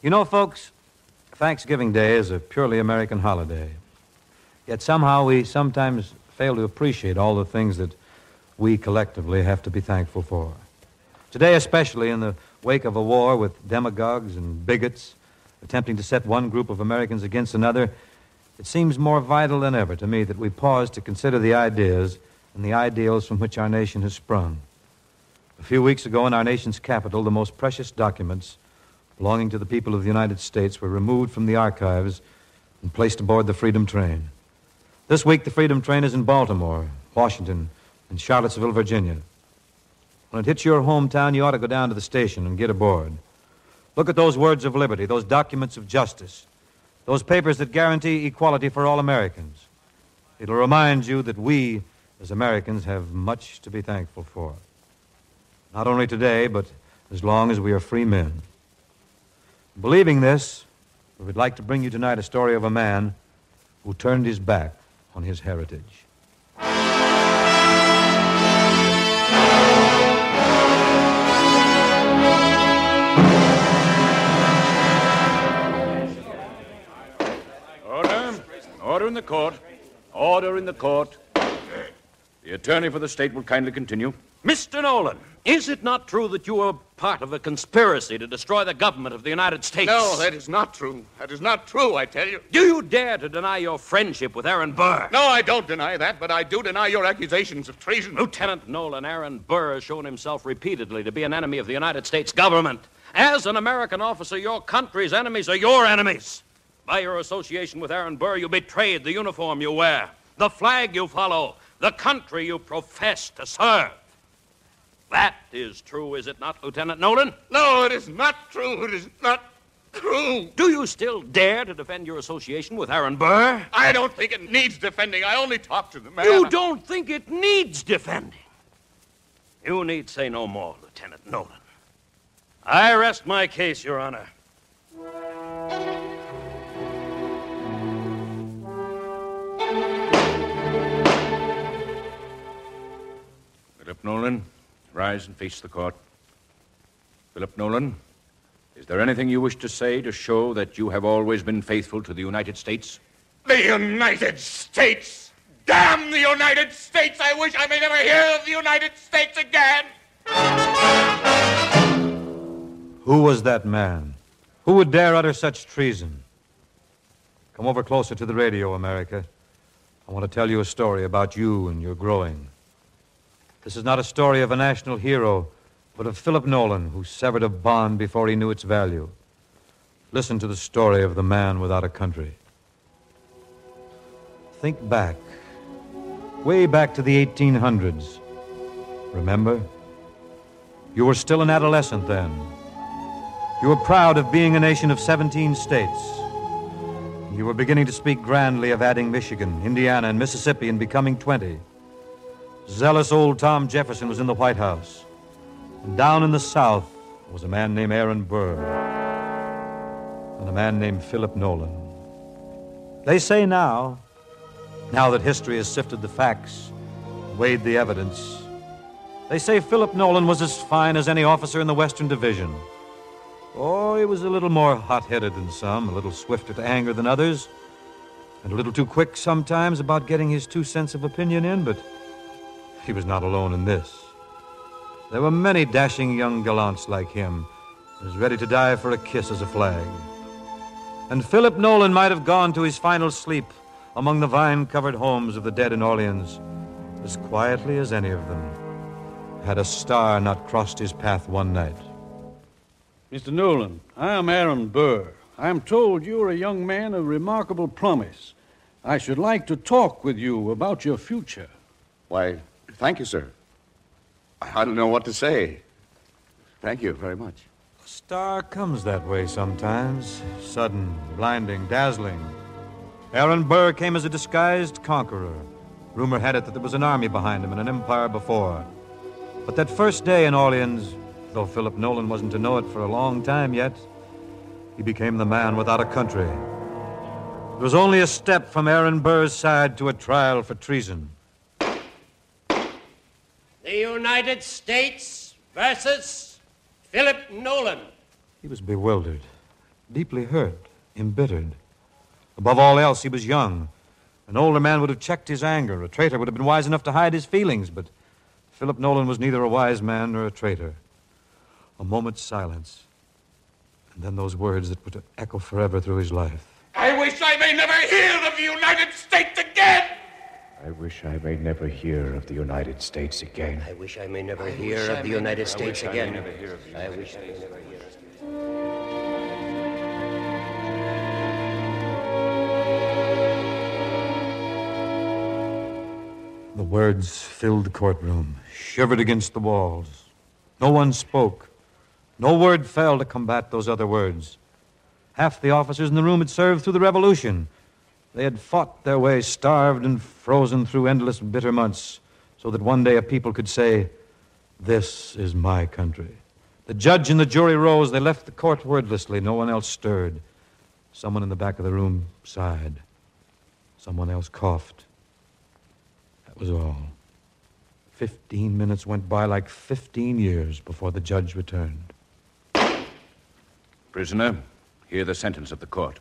You know, folks, Thanksgiving Day is a purely American holiday. Yet somehow we sometimes fail to appreciate all the things that we collectively have to be thankful for. Today, especially in the wake of a war with demagogues and bigots attempting to set one group of Americans against another, it seems more vital than ever to me that we pause to consider the ideas and the ideals from which our nation has sprung. A few weeks ago in our nation's capital, the most precious documents belonging to the people of the United States were removed from the archives and placed aboard the Freedom Train. This week, the Freedom Train is in Baltimore, Washington, and Charlottesville, Virginia. When it hits your hometown, you ought to go down to the station and get aboard. Look at those words of liberty, those documents of justice, those papers that guarantee equality for all Americans. It'll remind you that we, as Americans, have much to be thankful for. Not only today, but as long as we are free men. Believing this, we would like to bring you tonight a story of a man who turned his back on his heritage. Order in the court. Order in the court. The attorney for the state will kindly continue. Mr. Nolan, is it not true that you were part of a conspiracy to destroy the government of the United States? No, that is not true. That is not true, I tell you. Do you dare to deny your friendship with Aaron Burr? No, I don't deny that, but I do deny your accusations of treason. Lieutenant Nolan, Aaron Burr has shown himself repeatedly to be an enemy of the United States government. As an American officer, your country's enemies are your enemies. By your association with Aaron Burr, you betrayed the uniform you wear, the flag you follow, the country you profess to serve. That is true, is it not, Lieutenant Nolan? No, it is not true. It is not true. Do you still dare to defend your association with Aaron Burr? I don't think it needs defending. I only talk to the man. You don't think it needs defending? You need say no more, Lieutenant Nolan. I rest my case, Your Honor. Philip Nolan, rise and face the court. Philip Nolan, is there anything you wish to say to show that you have always been faithful to the United States? The United States! Damn the United States! I wish I may never hear of the United States again! Who was that man? Who would dare utter such treason? Come over closer to the radio, America. I want to tell you a story about you and your growing. This is not a story of a national hero, but of Philip Nolan, who severed a bond before he knew its value. Listen to the story of the man without a country. Think back, way back to the 1800s. Remember? You were still an adolescent then. You were proud of being a nation of 17 states. You were beginning to speak grandly of adding Michigan, Indiana, and Mississippi and becoming 20. Zealous old Tom Jefferson was in the White House. And down in the South was a man named Aaron Burr and a man named Philip Nolan. They say now that history has sifted the facts, weighed the evidence, they say Philip Nolan was as fine as any officer in the Western Division. Oh, he was a little more hot-headed than some, a little swifter to anger than others, and a little too quick sometimes about getting his 2 cents of opinion in, but he was not alone in this. There were many dashing young gallants like him, as ready to die for a kiss as a flag. And Philip Nolan might have gone to his final sleep among the vine-covered homes of the dead in Orleans as quietly as any of them, had a star not crossed his path one night. Mr. Nolan, I am Aaron Burr. I am told you are a young man of remarkable promise. I should like to talk with you about your future. Why, thank you, sir. I don't know what to say. Thank you very much. A star comes that way sometimes, sudden, blinding, dazzling. Aaron Burr came as a disguised conqueror. Rumor had it that there was an army behind him and an empire before. But that first day in Orleans, though Philip Nolan wasn't to know it for a long time yet, he became the man without a country. It was only a step from Aaron Burr's side to a trial for treason. The United States versus Philip Nolan. He was bewildered, deeply hurt, embittered. Above all else, he was young. An older man would have checked his anger. A traitor would have been wise enough to hide his feelings, but Philip Nolan was neither a wise man nor a traitor. A moment's silence, and then those words that were to echo forever through his life. I wish I may never hear of the United States again! I wish I may never hear of the United States again. I wish I may never hear of the United States again. I wish I may never hear. The words filled the courtroom, shivered against the walls. No one spoke. No word fell to combat those other words. Half the officers in the room had served through the Revolution. They had fought their way, starved and frozen through endless bitter months, so that one day a people could say, "This is my country." The judge and the jury rose. They left the court wordlessly. No one else stirred. Someone in the back of the room sighed. Someone else coughed. That was all. 15 minutes went by like 15 years before the judge returned. Prisoner, hear the sentence of the court.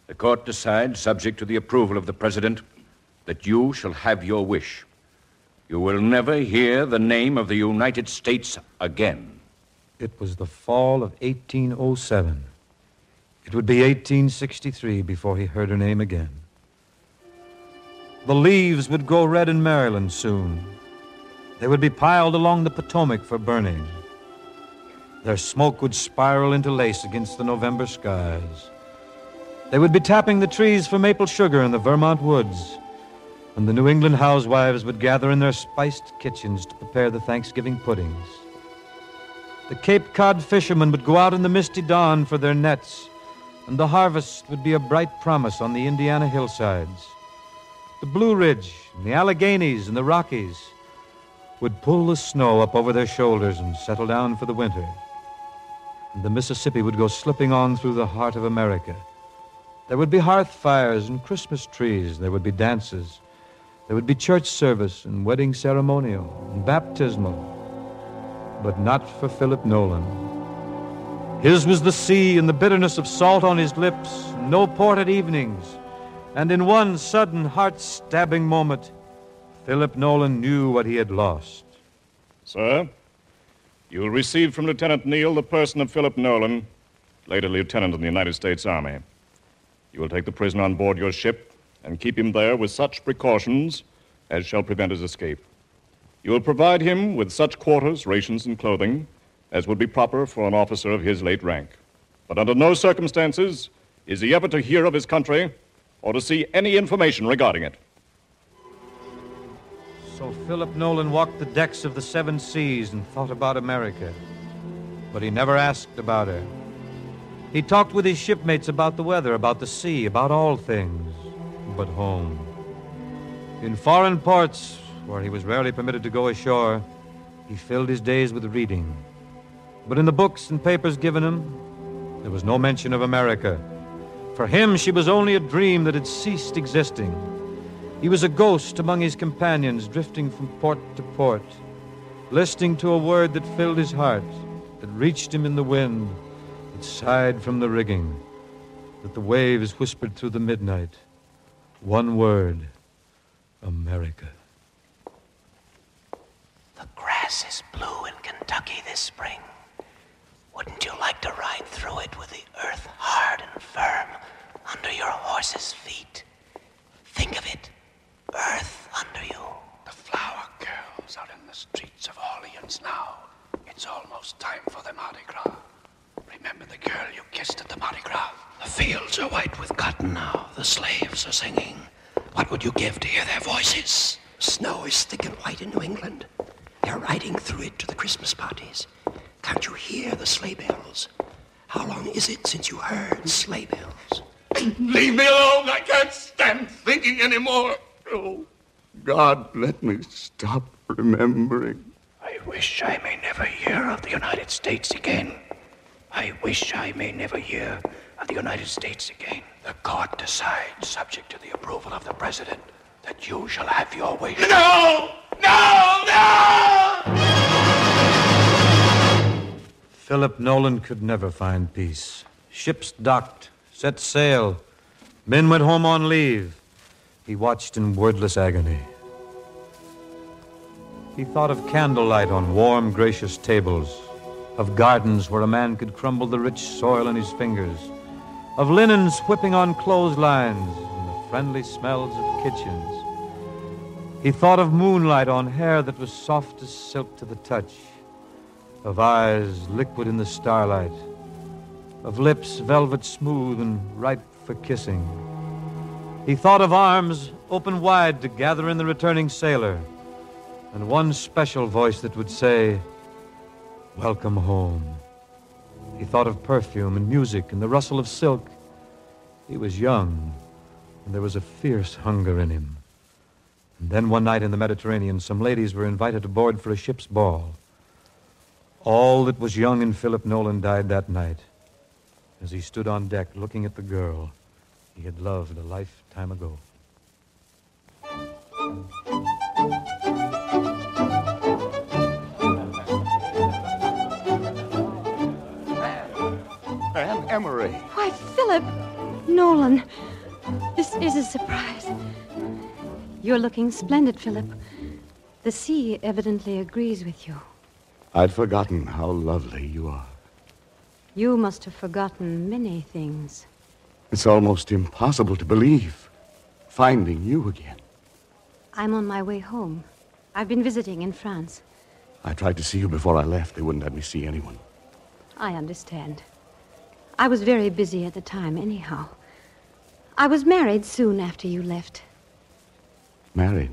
The court decides, subject to the approval of the President, that you shall have your wish. You will never hear the name of the United States again. It was the fall of 1807. It would be 1863 before he heard her name again. The leaves would grow red in Maryland soon. They would be piled along the Potomac for burning. Their smoke would spiral into lace against the November skies. They would be tapping the trees for maple sugar in the Vermont woods, and the New England housewives would gather in their spiced kitchens to prepare the Thanksgiving puddings. The Cape Cod fishermen would go out in the misty dawn for their nets, and the harvest would be a bright promise on the Indiana hillsides. The Blue Ridge and the Alleghenies and the Rockies would pull the snow up over their shoulders and settle down for the winter. And the Mississippi would go slipping on through the heart of America. There would be hearth fires and Christmas trees. There would be dances. There would be church service and wedding ceremonial and baptismal. But not for Philip Nolan. His was the sea and the bitterness of salt on his lips, no port at evenings. And in one sudden heart-stabbing moment, Philip Nolan knew what he had lost. Sir, you will receive from Lieutenant Neal the person of Philip Nolan, later lieutenant in the United States Army. You will take the prisoner on board your ship and keep him there with such precautions as shall prevent his escape. You will provide him with such quarters, rations, and clothing as would be proper for an officer of his late rank. But under no circumstances is he ever to hear of his country or to see any information regarding it. So Philip Nolan walked the decks of the seven seas and thought about America. But he never asked about her. He talked with his shipmates about the weather, about the sea, about all things but home. In foreign ports, where he was rarely permitted to go ashore, he filled his days with reading. But in the books and papers given him, there was no mention of America. For him, she was only a dream that had ceased existing. He was a ghost among his companions, drifting from port to port, listening to a word that filled his heart, that reached him in the wind, that sighed from the rigging, that the waves whispered through the midnight. One word, America. The grass is blue in Kentucky this spring. Wouldn't you like to ride through it with the earth hard and firm under your horse's feet? Think of it, earth under you. The flower girls are in the streets of Orleans now. It's almost time for the Mardi Gras. Remember the girl you kissed at the Mardi Gras? The fields are white with cotton now. The slaves are singing. What would you give to hear their voices? Snow is thick and white in New England. They're riding through it to the Christmas parties. Can't you hear the sleigh bells? How long is it since you heard sleigh bells? Leave me alone. I can't stand thinking anymore. Oh, God, let me stop remembering. I wish I may never hear of the United States again. I wish I may never hear of the United States again. The court decides, subject to the approval of the President, that you shall have your wish. No! No! No! Philip Nolan could never find peace. Ships docked, set sail. Men went home on leave. He watched in wordless agony. He thought of candlelight on warm, gracious tables, of gardens where a man could crumble the rich soil in his fingers, of linens whipping on clotheslines and the friendly smells of kitchens. He thought of moonlight on hair that was soft as silk to the touch, of eyes liquid in the starlight, of lips velvet smooth and ripe for kissing. He thought of arms open wide to gather in the returning sailor, and one special voice that would say, "Welcome home." He thought of perfume and music and the rustle of silk. He was young, and there was a fierce hunger in him. And then one night in the Mediterranean, some ladies were invited aboard for a ship's ball. All that was young in Philip Nolan died that night, as he stood on deck looking at the girl he had loved a lifetime ago. Aunt Emery. Why, Philip Nolan, this is a surprise. You're looking splendid, Philip. The sea evidently agrees with you. I'd forgotten how lovely you are. You must have forgotten many things. It's almost impossible to believe, finding you again. I'm on my way home. I've been visiting in France. I tried to see you before I left. They wouldn't let me see anyone. I understand. I was very busy at the time, anyhow. I was married soon after you left. Married?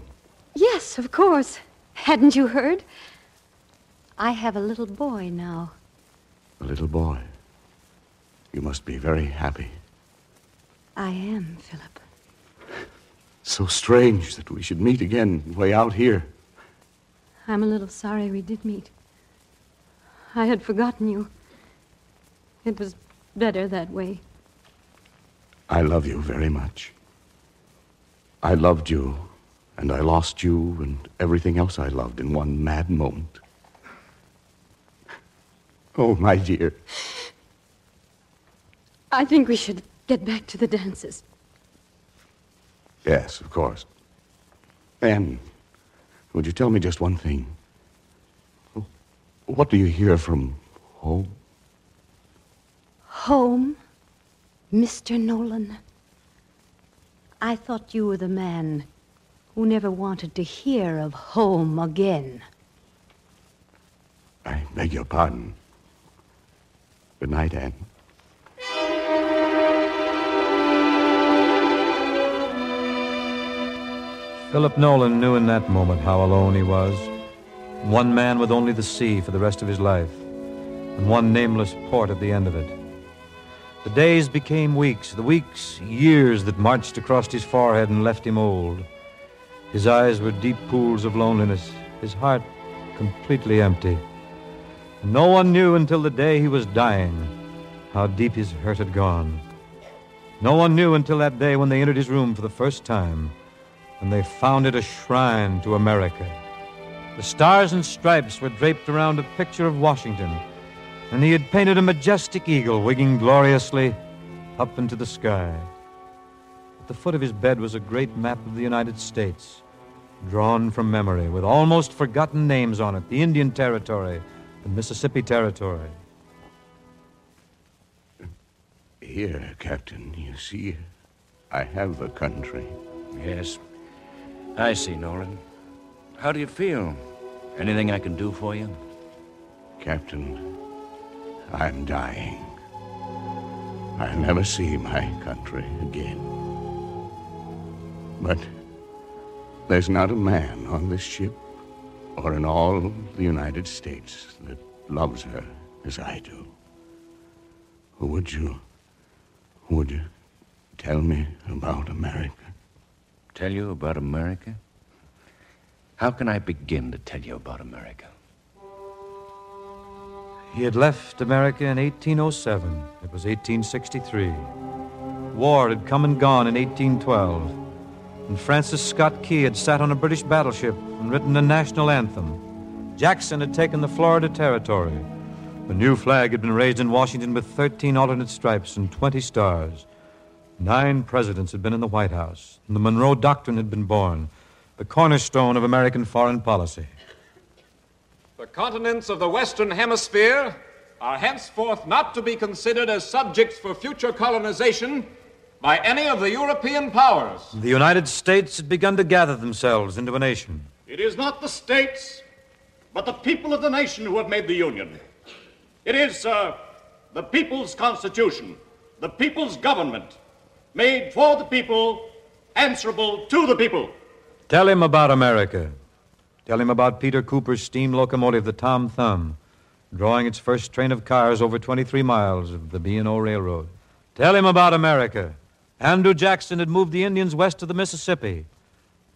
Yes, of course. Hadn't you heard? I have a little boy now. A little boy. You must be very happy. I am, Philip. So strange that we should meet again way out here. I'm a little sorry we did meet. I had forgotten you. It was better that way. I love you very much. I loved you, and I lost you, and everything else I loved in one mad moment. Oh, my dear. I think we should get back to the dances. Yes, of course. Anne, would you tell me just one thing? What do you hear from home? Home? Mr. Nolan? I thought you were the man who never wanted to hear of home again. I beg your pardon. Good night, Anne. Philip Nolan knew in that moment how alone he was. One man with only the sea for the rest of his life, and one nameless port at the end of it. The days became weeks, the weeks years that marched across his forehead and left him old. His eyes were deep pools of loneliness, his heart completely empty. And no one knew until the day he was dying how deep his hurt had gone. No one knew until that day when they entered his room for the first time, and they found it a shrine to America. The stars and stripes were draped around a picture of Washington, and he had painted a majestic eagle winging gloriously up into the sky. At the foot of his bed was a great map of the United States, drawn from memory, with almost forgotten names on it: the Indian Territory, the Mississippi Territory. Here, Captain, you see, I have a country. Yes, I see, Nolan. How do you feel? Anything I can do for you? Captain, I'm dying. I'll never see my country again. But there's not a man on this ship or in all the United States that loves her as I do. Would you tell me about America? Tell you about America? How can I begin to tell you about America? He had left America in 1807. It was 1863. War had come and gone in 1812. And Francis Scott Key had sat on a British battleship and written a national anthem. Jackson had taken the Florida Territory. A new flag had been raised in Washington with 13 alternate stripes and 20 stars. 9 presidents had been in the White House, and the Monroe Doctrine had been born, the cornerstone of American foreign policy. The continents of the Western Hemisphere are henceforth not to be considered as subjects for future colonization by any of the European powers. The United States had begun to gather themselves into a nation. It is not the states, but the people of the nation who have made the Union. It is, the people's constitution, the people's government, made for the people, answerable to the people. Tell him about America. Tell him about Peter Cooper's steam locomotive, the Tom Thumb, drawing its first train of cars over 23 miles of the B&O Railroad. Tell him about America. Andrew Jackson had moved the Indians west of the Mississippi.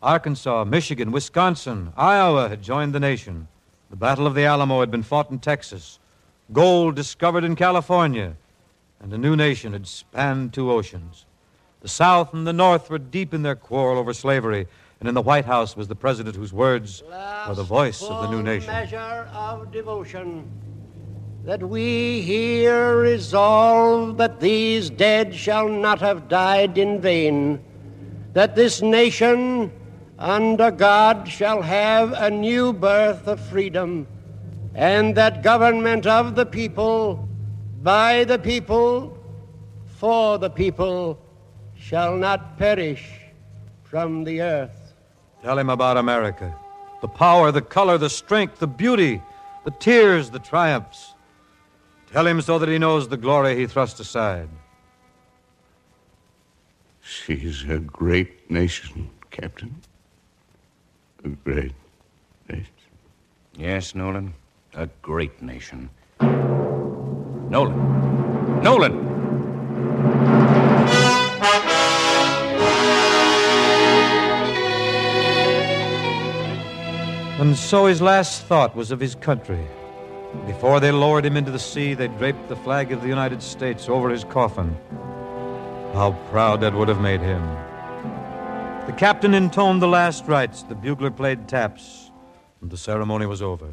Arkansas, Michigan, Wisconsin, Iowa had joined the nation. The Battle of the Alamo had been fought in Texas. Gold discovered in California. And a new nation had spanned 2 oceans. The South and the North were deep in their quarrel over slavery, and in the White House was the president whose words were the voice of the new nation. Measure of devotion, that we here resolve that these dead shall not have died in vain, that this nation under God shall have a new birth of freedom, and that government of the people, by the people, for the people, shall not perish from the earth. Tell him about America. The power, the color, the strength, the beauty, the tears, the triumphs. Tell him so that he knows the glory he thrust aside. She's a great nation, Captain. A great nation. Yes, Nolan, a great nation. Nolan! Nolan! And so his last thought was of his country. Before they lowered him into the sea, they draped the flag of the United States over his coffin. How proud that would have made him. The captain intoned the last rites, the bugler played taps, and the ceremony was over.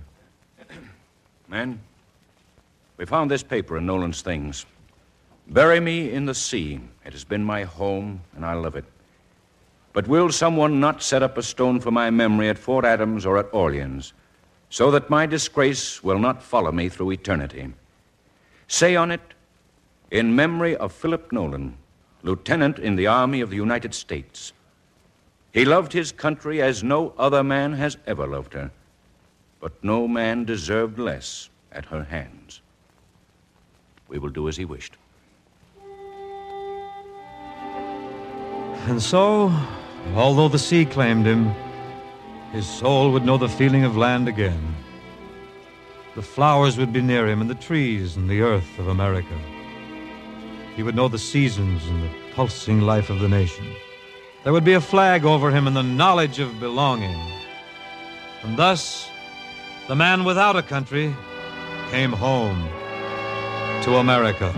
Men, we found this paper in Nolan's things. Bury me in the sea. It has been my home, and I love it. But will someone not set up a stone for my memory at Fort Adams or at Orleans, so that my disgrace will not follow me through eternity? Say on it, in memory of Philip Nolan, lieutenant in the Army of the United States. He loved his country as no other man has ever loved her, but no man deserved less at her hands. We will do as he wished. And so, although the sea claimed him, his soul would know the feeling of land again. The flowers would be near him, and the trees and the earth of America. He would know the seasons and the pulsing life of the nation. There would be a flag over him and the knowledge of belonging. And thus, the man without a country came home to America.